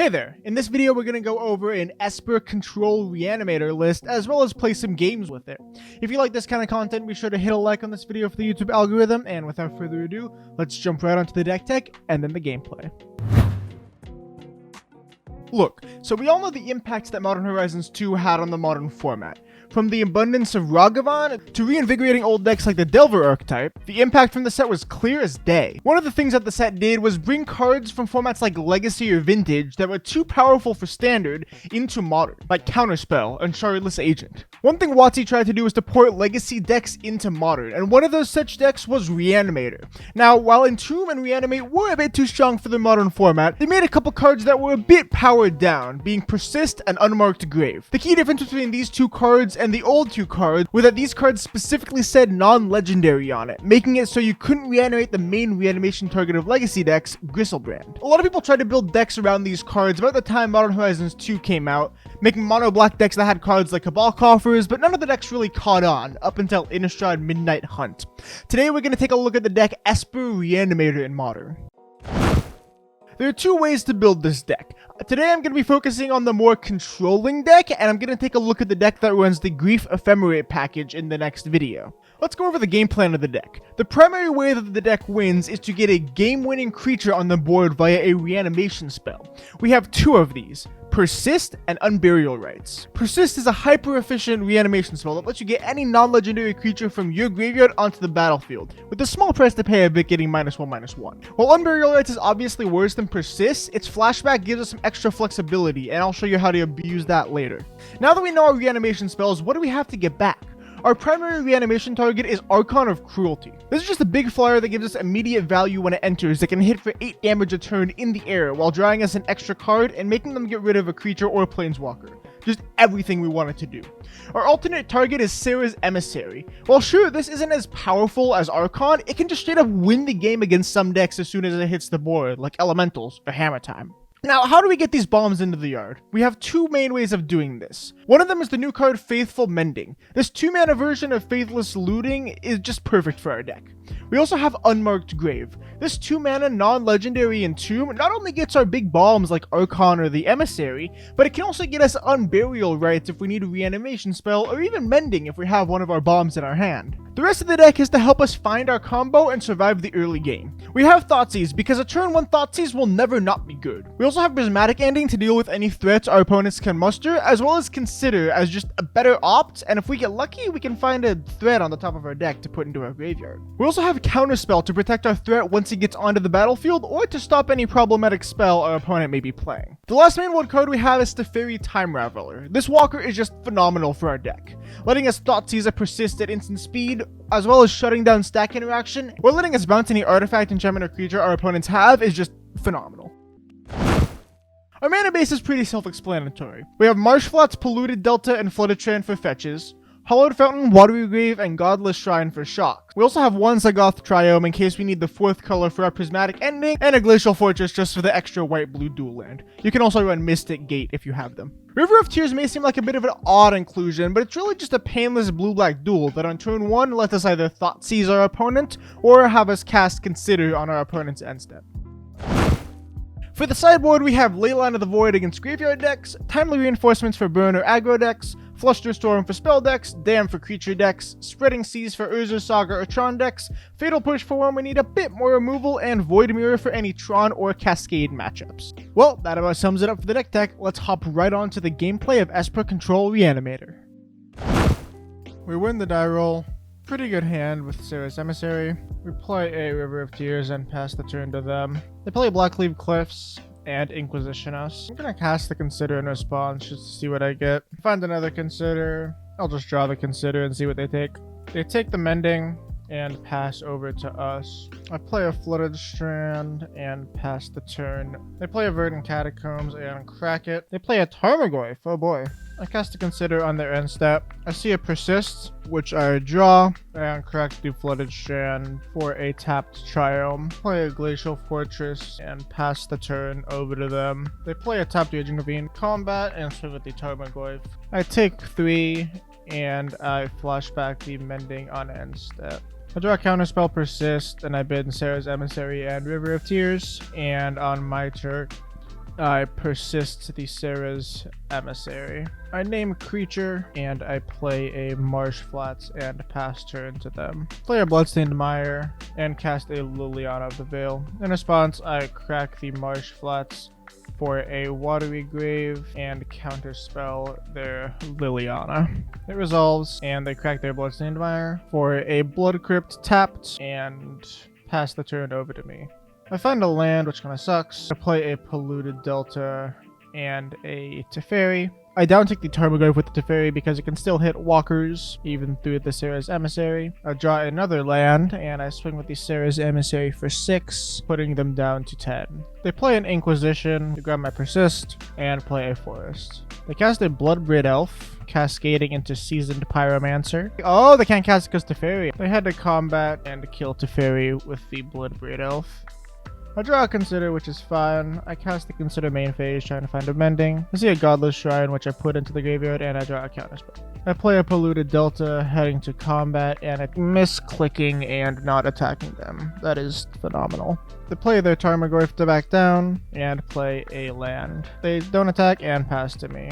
Hey there, in this video we're going to go over an Esper control Reanimator list as well as play some games with it. If you like this kind of content, be sure to hit a like on this video for the YouTube algorithm, and without further ado, let's jump right onto the deck tech and then the gameplay. Look, so we all know the impact that Modern Horizons 2 had on the modern format. From the abundance of Ragavan to reinvigorating old decks like the Delver archetype, the impact from the set was clear as day. One of the things that the set did was bring cards from formats like Legacy or Vintage that were too powerful for Standard into Modern, like Counterspell and Shardless Agent. One thing WotC tried to do was to port Legacy decks into Modern, and one of those such decks was Reanimator. Now, while Entomb and Reanimate were a bit too strong for the Modern format, they made a couple cards that were a bit powered down, being Persist and Unmarked Grave. The key difference between these two cards and the old two cards were that these cards specifically said non-legendary on it, making it so you couldn't reanimate the main reanimation target of Legacy decks, Gristlebrand. A lot of people tried to build decks around these cards about the time Modern Horizons 2 came out, making mono black decks that had cards like Cabal Coffers, but none of the decks really caught on, up until Innistrad Midnight Hunt. Today we're going to take a look at the deck Esper Reanimator in Modern. There are two ways to build this deck. Today I'm going to be focusing on the more controlling deck, and I'm going to take a look at the deck that runs the Grief Ephemerate package in the next video. Let's go over the game plan of the deck. The primary way that the deck wins is to get a game-winning creature on the board via a reanimation spell. We have two of these, Persist and Unburial Rites. Persist is a hyper-efficient reanimation spell that lets you get any non-legendary creature from your graveyard onto the battlefield, with a small price to pay a bit, getting -1/-1. While Unburial Rites is obviously worse than Persist, its flashback gives us some extra flexibility, and I'll show you how to abuse that later. Now that we know our reanimation spells, what do we have to get back? Our primary reanimation target is Archon of Cruelty. This is just a big flyer that gives us immediate value when it enters that can hit for 8 damage a turn in the air while drawing us an extra card and making them get rid of a creature or a planeswalker. Just everything we want it to do. Our alternate target is Serra's Emissary. While sure, this isn't as powerful as Archon, it can just straight up win the game against some decks as soon as it hits the board, like Elementals or Hammer Time. Now, how do we get these bombs into the yard? We have two main ways of doing this. One of them is the new card Faithful Mending. This 2-mana version of Faithless Looting is just perfect for our deck. We also have Unmarked Grave. This 2-mana non-legendary Entomb not only gets our big bombs like Archon or the Emissary, but it can also get us Unburial Rites if we need a reanimation spell, or even Mending if we have one of our bombs in our hand. The rest of the deck is to help us find our combo and survive the early game. We have Thoughtseize because a turn 1 Thoughtseize will never not be good. We also have Prismatic Ending to deal with any threats our opponents can muster, as well as Consider as just a better opt, and if we get lucky, we can find a threat on the top of our deck to put into our graveyard. We also have Counterspell to protect our threat once he gets onto the battlefield, or to stop any problematic spell our opponent may be playing. The last main one card we have is Teferi Time Raveler. This walker is just phenomenal for our deck, letting us Thoughtseize a Persist at instant speed, as well as shutting down stack interaction, or letting us bounce any artifact, enchantment, or creature our opponents have is just phenomenal. Our mana base is pretty self-explanatory. We have Marshflat's Polluted Delta and Flooded Strand for fetches, Hollowed Fountain, Watery Grave, and Godless Shrine for shock. We also have one Zagoth Triome in case we need the 4th color for our Prismatic Ending, and a Glacial Fortress just for the extra white-blue dual land. You can also run Mystic Gate if you have them. River of Tears may seem like a bit of an odd inclusion, but it's really just a painless blue-black duel that on turn 1 lets us either Thoughtseize our opponent, or have us cast Consider on our opponent's end step. For the sideboard, we have Leyline of the Void against graveyard decks, Timely Reinforcements for burn or aggro decks, Flusterstorm for spell decks, Dam for creature decks, Spreading Seas for Urza Saga or Tron decks, Fatal Push for when we need a bit more removal, and Void Mirror for any Tron or Cascade matchups. Well, that about sums it up for the deck tech. Let's hop right on to the gameplay of Esper Control Reanimator. We win the die roll. Pretty good hand with Serra's Emissary. We play a River of Tears and pass the turn to them. They play Blackleaf Cliffs and Inquisition us. I'm gonna cast the Consider in response just to see what I get. Find another Consider. I'll just draw the Consider and see what they take. They take the Mending and pass over to us. I play a Flooded Strand and pass the turn. They play a Verdant Catacombs and crack it. They play a Tarmogoyf, oh boy. I cast a Consider on their end step. I see a Persist, which I draw, and crack the Flooded Strand for a tapped Triome. Play a Glacial Fortress and pass the turn over to them. They play a tapped Raging Ravine combat and swing with the Tarmogoyf. I take 3 and I flashback the Mending on end step. I draw a Counterspell Persist, and I bid Serra's Emissary and River of Tears, and on my turn, I persist the Sarah's emissary. I name creature, and I play a Marsh Flats and pass turn to them. Play a Bloodstained Mire, and cast a Liliana of the Veil. In response, I crack the Marsh Flats for a Watery Grave and counterspell their Liliana. It resolves, and they crack their Bloodstained Mire for a Blood Crypt tapped, and pass the turn over to me. I find a land, which kind of sucks. I play a Polluted Delta and a Teferi. I downtick the Tarmogoyf with the Teferi because it can still hit walkers, even through the Sarah's Emissary. I draw another land, and I swing with the Sarah's Emissary for 6, putting them down to 10. They play an Inquisition, to grab my Persist, and play a Forest. They cast a Bloodbraid Elf, cascading into Seasoned Pyromancer. Oh, they can't cast it because Teferi. They had to combat and kill Teferi with the Bloodbraid Elf. I draw a Consider, which is fine. I cast the Consider main phase, trying to find a Mending. I see a Godless Shrine, which I put into the graveyard, and I draw a counterspell. I play a Polluted Delta, heading to combat, and I miss clicking and not attacking them. That is phenomenal. They play their Tarmogoyf to back down, and play a land. They don't attack and pass to me.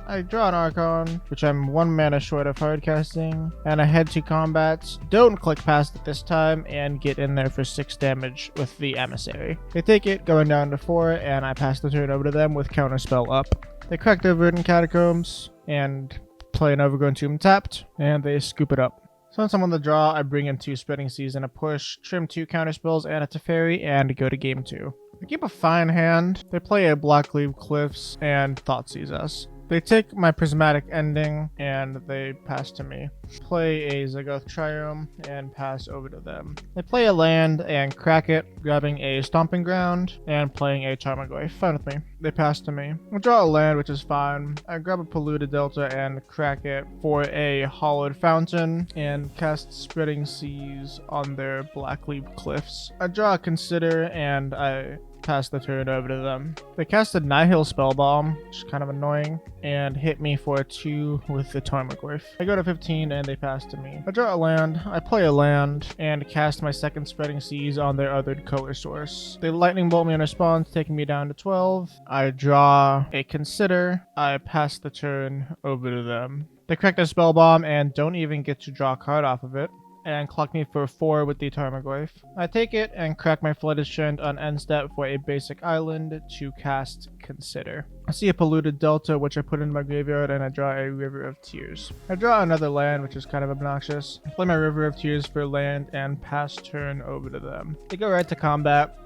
I draw an Archon, which I'm 1 mana short of hard casting, and I head to combat, don't click past it this time, and get in there for 6 damage with the Emissary. They take it, going down to 4, and I pass the turn over to them with Counterspell up. They crack their Verdant Catacombs, and play an Overgrown Tomb tapped, and they scoop it up. Since I'm on the draw, I bring in 2 Spreading Seas and a push, trim 2 counterspells and a Teferi, and go to game 2. I keep a fine hand. They play a Blackleaf Cliffs and Thoughtseize us. They take my Prismatic Ending, and they pass to me. Play a Zagoth Triome, and pass over to them. They play a land, and crack it, grabbing a Stomping Ground, and playing a Tarmogoyf. Fine with me. They pass to me. I draw a land, which is fine. I grab a Polluted Delta, and crack it for a Hollowed Fountain, and cast Spreading Seas on their Blackleaf Cliffs. I draw a Consider, and I pass the turn over to them. They cast a Nihil Spellbomb, which is kind of annoying, and hit me for 2 with the Tarmogoyf. I go to 15 and they pass to me. I draw a land, I play a land, and cast my second Spreading Seas on their othered color source. They Lightning Bolt me in response, taking me down to 12. I draw a Consider, I pass the turn over to them. They crack their Spellbomb and don't even get to draw a card off of it, and clock me for 4 with the Tarmogoyf. I take it and crack my Flooded Strand on end step for a basic island to cast Consider. I see a Polluted Delta, which I put into my graveyard, and I draw a River of Tears. I draw another land, which is kind of obnoxious. I play my River of Tears for land and pass turn over to them. They go right to combat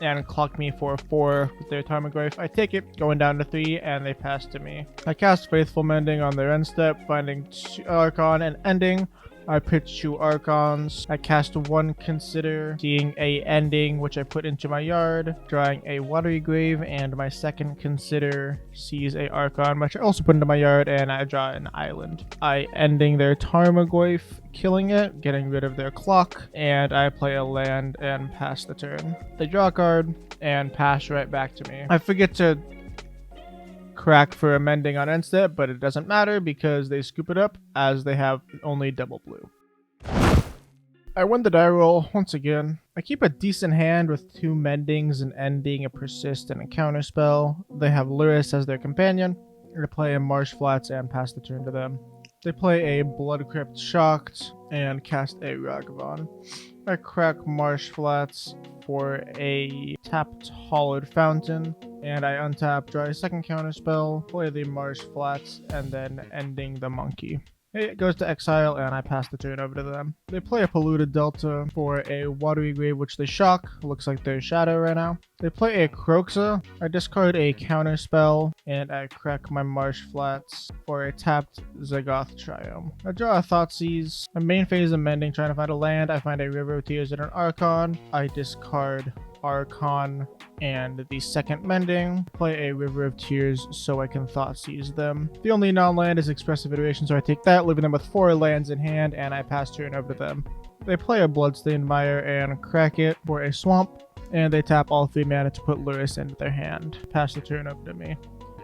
and clock me for 4 with their Tarmogoyf. I take it, going down to 3, and they pass to me. I cast Faithful Mending on their end step, finding 2 Archon and ending. I pitch 2 Archons. I cast 1 Consider, seeing a ending, which I put into my yard, drawing a Watery Grave, and my second Consider sees a Archon, which I also put into my yard, and I draw an island. I ending their Tarmogoyf, killing it, getting rid of their clock, and I play a land and pass the turn. They draw a card and pass right back to me. I forget to crack for a Mending on end step, but it doesn't matter because they scoop it up as they have only double blue. I win the die roll once again. I keep a decent hand with 2 Mendings, an Ending, a Persist, and a Counterspell. They have Luris as their companion. I play a Marsh Flats and pass the turn to them. They play a Blood Crypt Shocked and cast a Ragavan. I crack Marsh Flats for a tapped Hollowed Fountain, and I untap, draw a second counterspell, play the Marsh Flats, and then ending the monkey. It goes to exile, and I pass the turn over to them. They play a Polluted Delta for a Watery Grave, which they shock. Looks like they're Shadow right now. They play a Kroxa. I discard a counterspell, and I crack my Marsh Flats for a tapped Zagoth Triome. I draw a Thoughtseize. My main phase of Mending, trying to find a land. I find a River of Tears and an Archon. I discard Archon and the second Mending, play a River of Tears so I can Thoughtseize them. The only non-land is Expressive Iteration, so I take that, leaving them with 4 lands in hand, and I pass turn over to them. They play a Bloodstained Mire and crack it for a Swamp, and they tap all 3 mana to put Luris into their hand. Pass the turn over to me.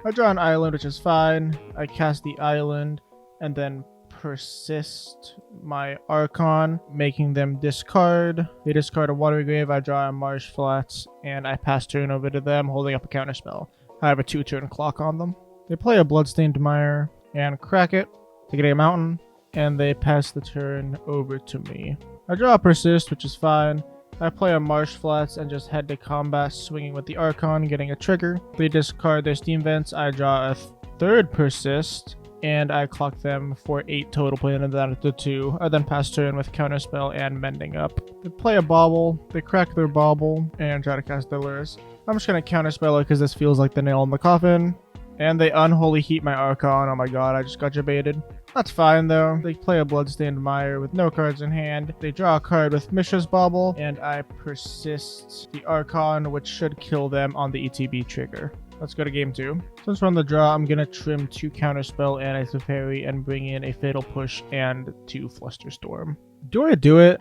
I draw an island, which is fine. I cast the island, and then persist my Archon, making them discard. They discard a Watery Grave, I draw a Marsh Flats, and I pass turn over to them, holding up a counterspell. I have a 2-turn clock on them. They play a Bloodstained Mire and crack it to get a mountain, and they pass the turn over to me. I draw a Persist, which is fine. I play a Marsh Flats and just head to combat, swinging with the Archon, getting a trigger. They discard their Steam Vents. I draw a third Persist, and I clock them for 8 total, putting them down to 2. I then pass turn with Counterspell and Mending Up. They play a Bauble, they crack their Bauble, and try to cast their Lures. I'm just going to Counterspell it because this feels like the nail in the coffin. And they Unholy Heat my Archon. Oh my god, I just got baited. That's fine though. They play a Bloodstained Mire with no cards in hand. They draw a card with Mishra's Bauble, and I persist the Archon, which should kill them on the ETB trigger. Let's go to game 2. Since we're on the draw, I'm going to trim 2 Counterspell and a Teferi and bring in a Fatal Push and 2 Flusterstorm. Do I do it?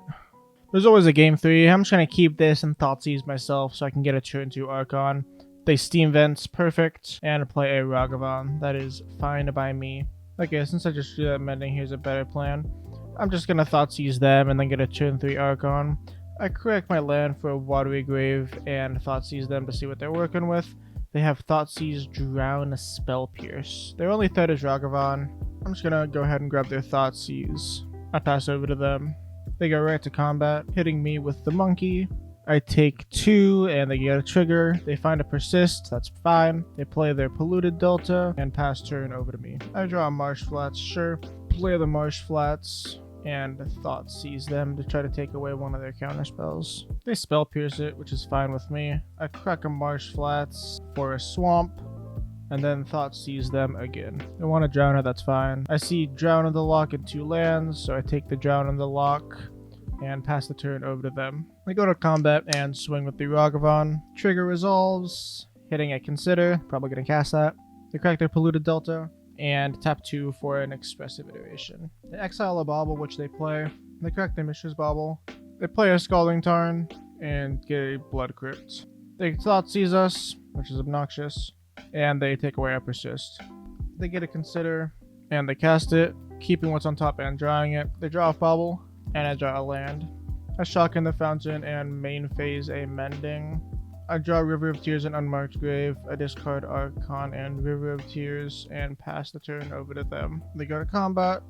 There's always a game 3. I'm just going to keep this and Thoughtseize myself so I can get a turn 2 Archon. They Steam Vents, perfect, and play a Ragavan. That is fine by me. Okay, since I just drew that Mending, here's a better plan. I'm just going to Thoughtseize them and then get a turn 3 Archon. I correct my land for a Watery Grave and Thoughtseize them to see what they're working with. They have Thoughtseize, Drown, Spell Pierce. Their only threat is Ragavan. I'm just gonna go ahead and grab their Thoughtseize. I pass over to them. They go right to combat, hitting me with the Monkey. I take 2 and they get a trigger. They find a Persist, that's fine. They play their Polluted Delta and pass turn over to me. I draw a Marsh Flats, sure. Play the Marsh Flats and Thoughtseize them to try to take away one of their counterspells. They Spell Pierce it, which is fine with me. I crack a Marsh Flats for a Swamp, and then Thoughtseize them again. They want to Drown it, that's fine. I see Drown in the Lock in 2 lands, so I take the Drown in the Lock and pass the turn over to them. They go to combat and swing with the Ragavan. Trigger resolves, hitting a Consider, probably going to cast that. They crack their Polluted Delta, and tap 2 for an Expressive Iteration. They exile a Bauble, which they play. They crack their Mishra's Bauble. They play a Scalding Tarn and get a Blood Crypt. They Thoughtseize us, which is obnoxious, and they take away our Persist. They get a Consider, and they cast it, keeping what's on top and drawing it. They draw a Bauble, and I draw a land. I Shock in the Fountain and main phase a Mending. I draw River of Tears and Unmarked Grave. I discard Archon and River of Tears and pass the turn over to them. They go to combat,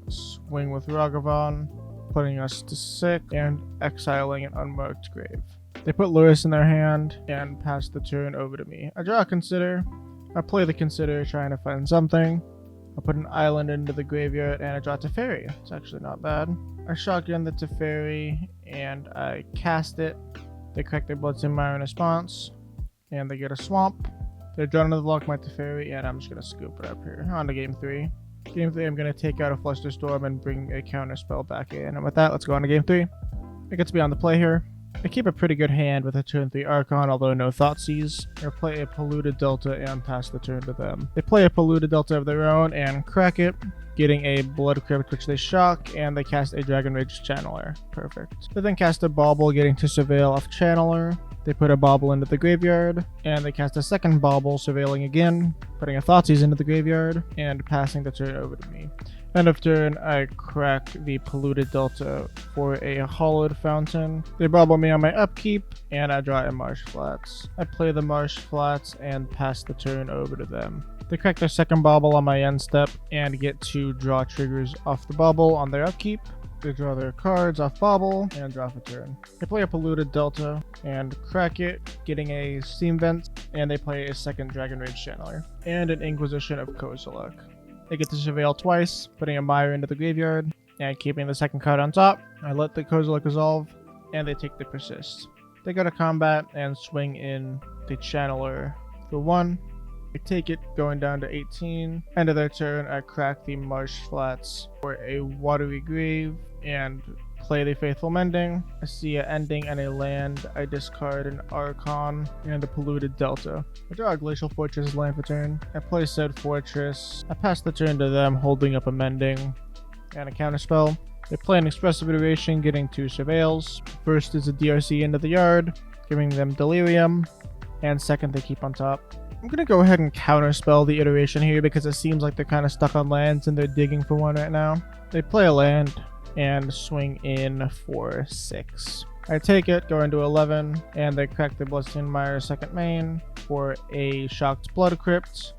swing with Ragavan, putting us to 6, and exiling an Unmarked Grave. They put Lurrus in their hand and pass the turn over to me. I draw a Consider. I play the Consider, trying to find something. I put an island into the graveyard and I draw Teferi. It's actually not bad. I shotgun the Teferi and I cast it. They crack their Bloodstained Mire in response, and they get a Swamp. They're drawn into the Lock my Teferi, and I'm just going to scoop it up here. On to game 3. Game 3, I'm going to take out a Flusterstorm and bring a Counterspell back in. And with that, let's go on to game 3. It gets to be on the play here. I keep a pretty good hand with a turn 3 Archon, although no Thoughtseize. Or play a Polluted Delta and pass the turn to them. They play a Polluted Delta of their own and crack it, getting a Blood Crypt, which they shock, and they cast a Dragon Rage Channeler. Perfect. They then cast a Bauble, getting to Surveil off Channeler. They put a Bauble into the graveyard, and they cast a second Bauble, surveilling again, putting a Thoughtseize into the graveyard, and passing the turn over to me. End of turn, I crack the Polluted Delta for a Hollowed Fountain. They Bauble me on my upkeep, and I draw a Marsh Flats. I play the Marsh Flats and pass the turn over to them. They crack their second Bauble on my end step and get to draw triggers off the Bauble on their upkeep. They draw their cards off Bauble and draw for turn. They play a Polluted Delta and crack it, getting a Steam Vent, and they play a second Dragon Rage Channeler and an Inquisition of Kozilek. They get to Surveil twice, putting a Mire into the graveyard and keeping the second card on top. I let the Kozilek resolve, and they take the Persist. They go to combat and swing in the Channeler for 1. I take it, going down to 18. End of their turn, I crack the Marsh Flats for a Watery Grave and play the Faithful Mending. I see an ending and a land. I discard an Archon and a Polluted Delta. I draw a Glacial Fortress land for turn. I play said Fortress. I pass the turn to them, holding up a Mending and a Counterspell. They play an Expressive Iteration, getting 2 Surveils. First is a DRC into the yard, giving them Delirium, and second they keep on top. I'm going to go ahead and Counterspell the Iteration here because it seems like they're kind of stuck on lands and they're digging for one right now. They play a land and swing in for 6. I take it, go into 11, and they crack the Bloodstained Mire second main for a Shocked Blood Crypt,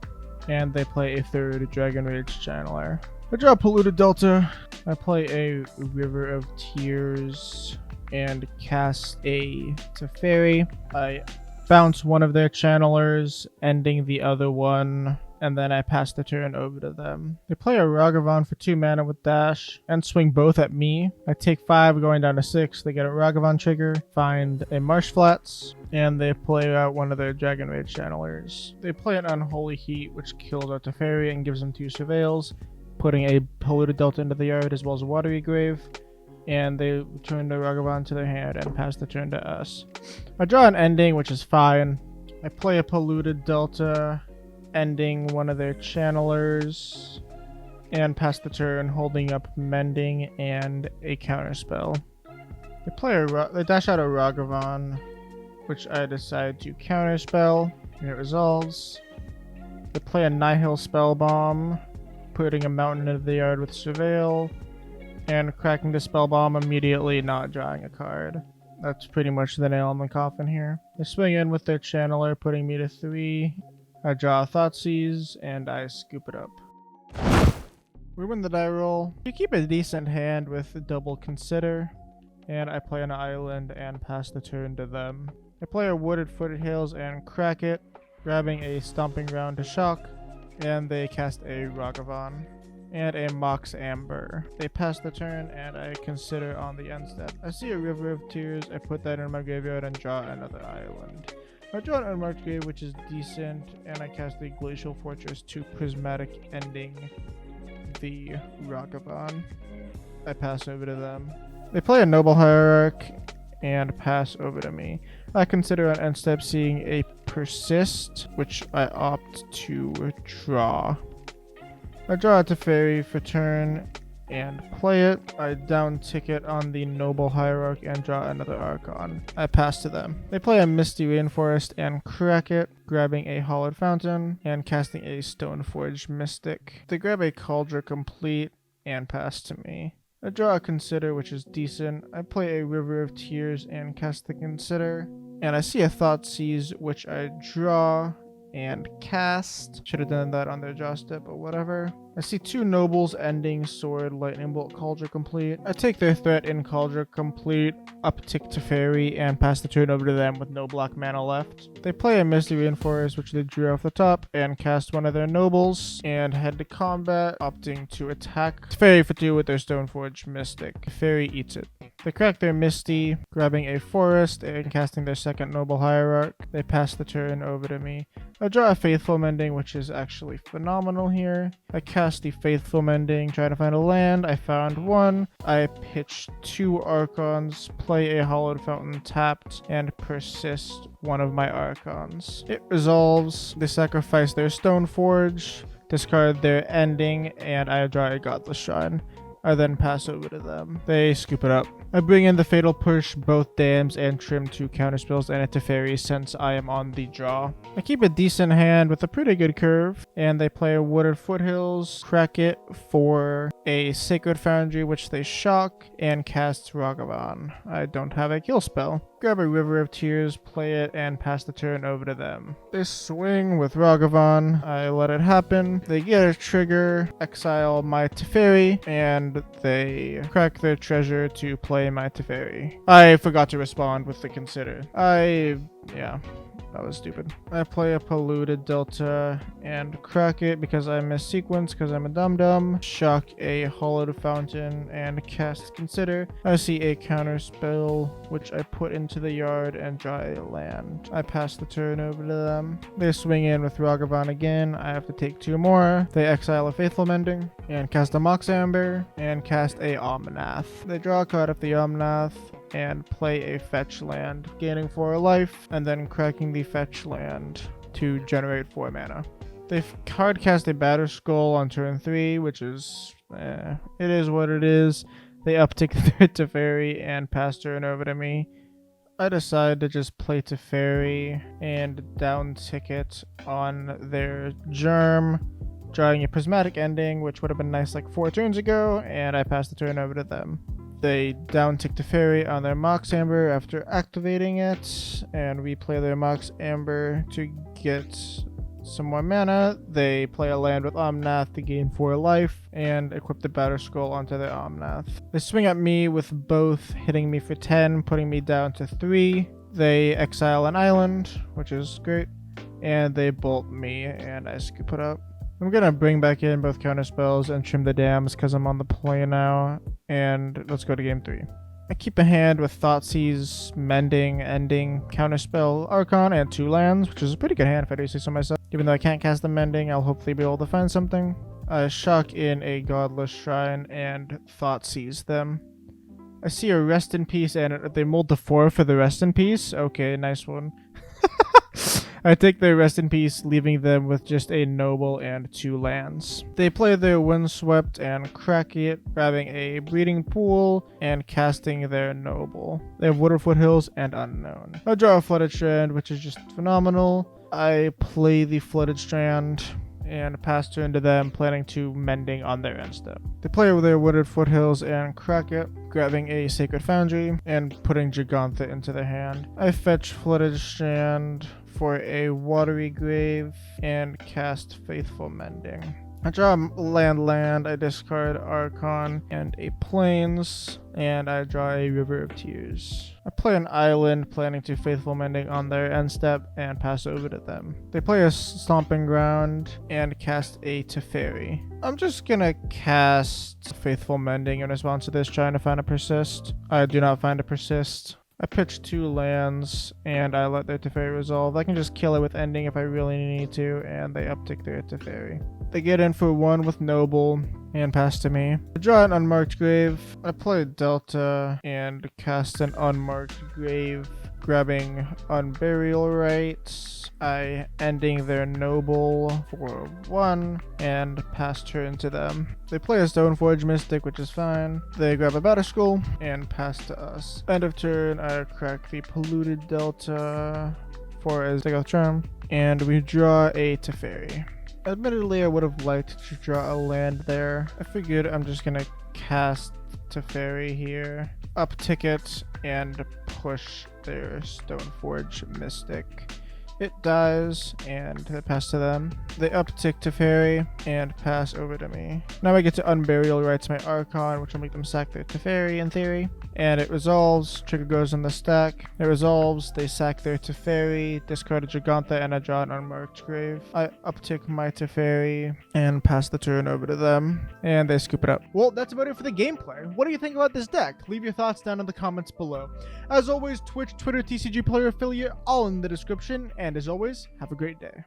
and they play a third Dragon Rage Channeler. I draw Polluted Delta. I play a River of Tears and cast a Teferi. I bounce one of their channelers, ending the other one, and then I pass the turn over to them. They play a Ragavan for 2 mana with dash and swing both at me. I take 5 going down to 6. They get a Ragavan trigger, find a Marsh Flats, and they play out one of their Dragon Rage channelers. They play an Unholy Heat, which kills our Teferi and gives them 2 surveils, putting a Polluted Delta into the yard as well as a Watery Grave. And they return the Ragavan to their hand and pass the turn to us. I draw an ending, which is fine. I play a Polluted Delta, ending one of their channelers, and pass the turn, holding up Mending and a counterspell. They dash out a Ragavan, which I decide to counterspell, and it resolves. They play a Nihil Spellbomb, putting a mountain into the yard with Surveil, and cracking the Spellbomb immediately, not drawing a card. That's pretty much the nail in the coffin here. They swing in with their channeler, putting me to 3. I draw a Thoughtseize, and I scoop it up. We win the die roll. You keep a decent hand with double Consider, and I play an island and pass the turn to them. I play a Wooded Foothills and crack it, grabbing a Stomping Ground to shock, and they cast a Ragavan and a Mox Amber. They pass the turn, and I consider on the end step. I see a River of Tears. I put that in my graveyard and draw another island. I draw an Unmarked Grave, which is decent, and I cast the Glacial Fortress to Prismatic, ending the Ragavan. I pass over to them. They play a Noble Hierarch and pass over to me. I consider on end step seeing a Persist, which I opt to draw. I draw a Teferi for turn and play it. I down ticket on the Noble Hierarch and draw another Archon. I pass to them. They play a Misty Rainforest and crack it, grabbing a Hollowed Fountain and casting a Stoneforge Mystic. They grab a Cauldron Complete and pass to me. I draw a Consider, which is decent. I play a River of Tears and cast the Consider. And I see a Thoughtseize, which I draw and cast. Should have done that on their draw step, but whatever. I see 2 nobles, ending Sword, Lightning Bolt, Cauldron Complete. I take their threat in Cauldron Complete, uptick Teferi, and pass the turn over to them with no black mana left. They play a Misty Rainforest, which they drew off the top, and cast one of their nobles, and head to combat, opting to attack Teferi for 2 with their Stoneforge Mystic. Teferi eats it. They crack their Misty, grabbing a forest, and casting their second Noble Hierarch. They pass the turn over to me. I draw a Faithful Mending, which is actually phenomenal here. I cast the Faithful Mending, trying to find a land. I found one. I pitch 2 Archons, play a Hollowed Fountain tapped, and persist one of my Archons. It resolves. They sacrifice their Stoneforge, discard their ending, and I draw a Godless Shrine. I then pass over to them. They scoop it up. I bring in the Fatal Push, both dams, and trim 2 counterspells and a Teferi since I am on the draw. I keep a decent hand with a pretty good curve, and they play a Wooded Foothills, crack it for a Sacred Foundry, which they shock, and cast Ragavan. I don't have a kill spell. Grab a River of Tears, play it, and pass the turn over to them. They swing with Ragavan. I let it happen. They get a trigger, exile my Teferi, and they crack their treasure to play my Teferi. I forgot to respond with the Consider. Yeah. That was stupid. I play a Polluted Delta and crack it because I miss sequence because I'm a dum-dum. Shock a Hollowed Fountain and cast Consider. I see a counter spell which I put into the yard and draw a land. I pass the turn over to them. They swing in with Ragavan again. I have to take 2 more. They exile a Faithful Mending and cast a Mox Amber and cast a Omnath. They draw a card of the Omnath and play a fetch land, gaining 4 life, and then cracking the fetch land to generate 4 mana. They hard cast a Batter Skull on turn 3, which is, it is what it is. They uptick their Teferi and pass turn over to me. I decide to just play Teferi and down ticket on their Germ, drawing a Prismatic Ending, which would have been nice like 4 turns ago, and I pass the turn over to them. They down-tick Teferi on their Mox Amber after activating it, and we play their Mox Amber to get some more mana. They play a land with Omnath to gain 4 life, and equip the Battle Scroll onto their Omnath. They swing at me with both hitting me for 10, putting me down to 3. They exile an island, which is great, and they bolt me, and I scoop it up. I'm gonna bring back in both counterspells and trim the dams because I'm on the play now, and let's go to game 3. I keep a hand with Thoughtseize, Mending, Ending, Counterspell, Archon, and 2 lands, which is a pretty good hand if I do say so myself. Even though I can't cast the Mending, I'll hopefully be able to find something. I shock in a Godless Shrine and Thoughtseize them. I see a Rest in Peace, and they mold to 4 for the Rest in Peace. Okay, nice one. I take their Rest in Peace, leaving them with just a Noble and 2 lands. They play their Windswept and crack it, grabbing a Breeding Pool and casting their Noble. They have Wooded Foothills and Unknown. I draw a Flooded Strand, which is just phenomenal. I play the Flooded Strand and pass turn to them, planning to Mending on their end step. They play with their Wooded Foothills and crack it, grabbing a Sacred Foundry and putting Gigantha into their hand. I fetch Flooded Strand for a Watery Grave and cast Faithful Mending. I draw a land, I discard Archon and a Plains, and I draw a River of Tears. I play an island, planning to Faithful Mending on their end step and pass over to them. They play a Stomping Ground and cast a Teferi. I'm just gonna cast Faithful Mending in response to this, trying to find a Persist. I do not find a Persist. I pitch 2 lands, and I let their Teferi resolve. I can just kill it with Ending if I really need to, and they uptick their Teferi. They get in for 1 with Noble, and pass to me. I draw an Unmarked Grave. I play Delta, and cast an Unmarked Grave, grabbing Unburial Rites. I ending their Noble for 1, and pass turn to them. They play a Stoneforge Mystic, which is fine. They grab a Battle Scroll, and pass to us. End of turn, I crack the Polluted Delta for a Ziggurat Charm, and we draw a Teferi. Admittedly, I would have liked to draw a land there. I figured I'm just gonna cast Teferi here, uptick it, and push their Stoneforge Mystic. It dies, and they pass to them. They uptick Teferi and pass over to me. Now I get to Unburial Rites my Archon, which will make them sack their Teferi in theory. And it resolves, trigger goes in the stack. It resolves, they sack their Teferi, discard a Gigantha, and I draw an Unmarked Grave. I uptick my Teferi and pass the turn over to them, and they scoop it up. Well, that's about it for the gameplay. What do you think about this deck? Leave your thoughts down in the comments below. As always, Twitch, Twitter, TCG Player Affiliate, all in the description, and as always, have a great day.